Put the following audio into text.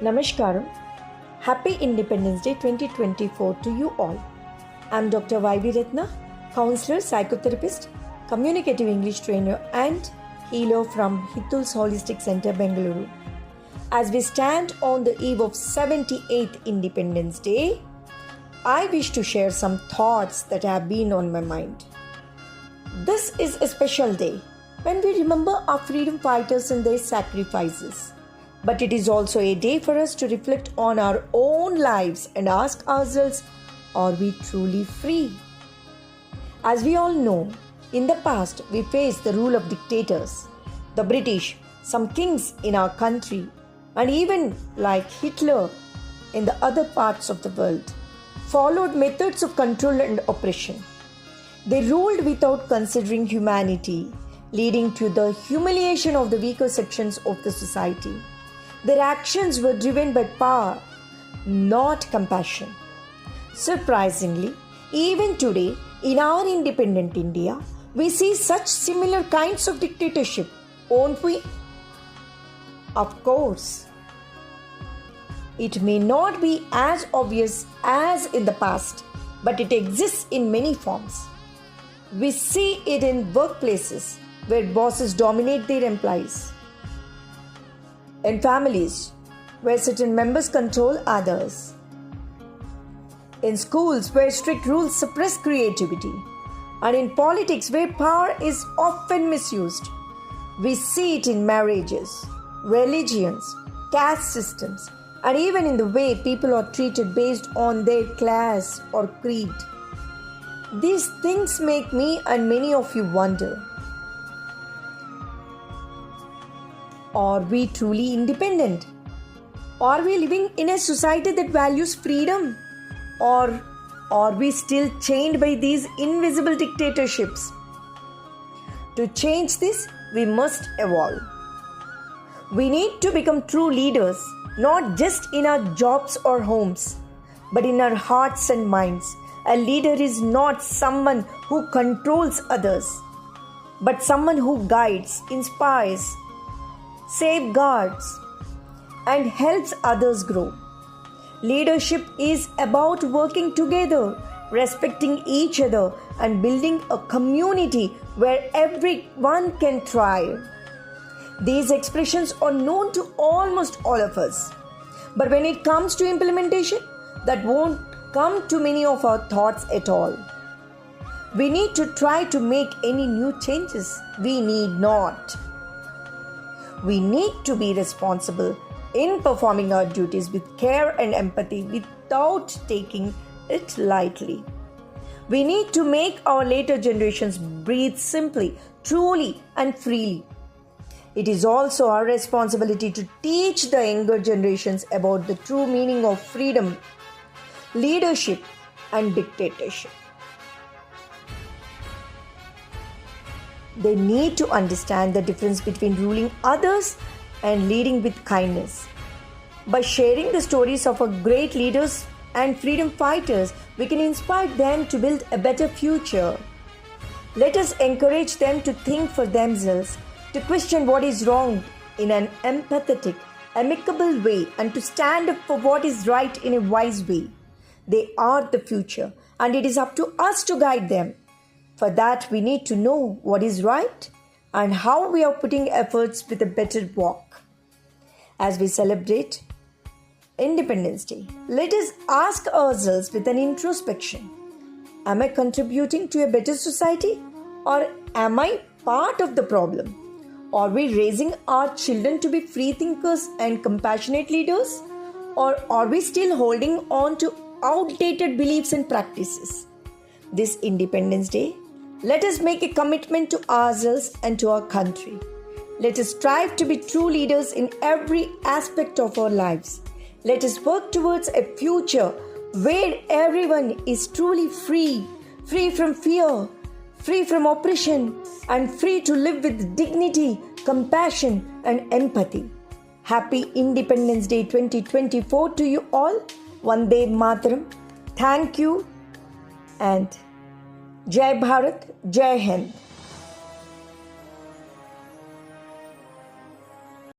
Namaskaram. Happy Independence Day 2024 to you all. I'm Dr. Y.B. Ratna, counselor, psychotherapist, communicative English trainer and healer from Hitul's Holistic Center, Bengaluru. As we stand on the eve of 78th Independence Day, I wish to share some thoughts that have been on my mind. This is a special day when we remember our freedom fighters and their sacrifices. But it is also a day for us to reflect on our own lives and ask ourselves, are we truly free? As we all know, in the past we faced the rule of dictators, the British, some kings in our country, and even like Hitler in the other parts of the world, followed methods of control and oppression. They ruled without considering humanity, leading to the humiliation of the weaker sections of the society. Their actions were driven by power, not compassion. Surprisingly, even today, in our independent India, we see such similar kinds of dictatorship, won't we? Of course. It may not be as obvious as in the past, but it exists in many forms. We see it in workplaces where bosses dominate their employees, in families where certain members control others, in schools where strict rules suppress creativity, and in politics where power is often misused. We see it in marriages, religions, caste systems, and even in the way people are treated based on their class or creed. These things make me and many of you wonder, are we truly independent? Are we living in a society that values freedom? Or are we still chained by these invisible dictatorships? To change this, we must evolve. We need to become true leaders, not just in our jobs or homes, but in our hearts and minds. A leader is not someone who controls others, but someone who guides, inspires, safeguards, and helps others grow. Leadership is about working together, respecting each other, and building a community where everyone can thrive. These expressions are known to almost all of us. But when it comes to implementation, that won't come to many of our thoughts at all. We need to try to make any new changes. We need not. We need to be responsible in performing our duties with care and empathy without taking it lightly. We need to make our later generations breathe simply, truly, and freely. It is also our responsibility to teach the younger generations about the true meaning of freedom, leadership, and dictatorship. They need to understand the difference between ruling others and leading with kindness. By sharing the stories of our great leaders and freedom fighters, we can inspire them to build a better future. Let us encourage them to think for themselves, to question what is wrong in an empathetic, amicable way, and to stand up for what is right in a wise way. They are the future, and it is up to us to guide them. For that, we need to know what is right and how we are putting efforts with a better walk. As we celebrate Independence Day, let us ask ourselves with an introspection, am I contributing to a better society, or am I part of the problem? Are we raising our children to be free thinkers and compassionate leaders, or are we still holding on to outdated beliefs and practices? This Independence Day, let us make a commitment to ourselves and to our country. Let us strive to be true leaders in every aspect of our lives. Let us work towards a future where everyone is truly free, free from fear, free from oppression, and free to live with dignity, compassion, and empathy. Happy Independence Day 2024 to you all. Vande Mataram. Thank you and Jai Bharat, Jai Hind.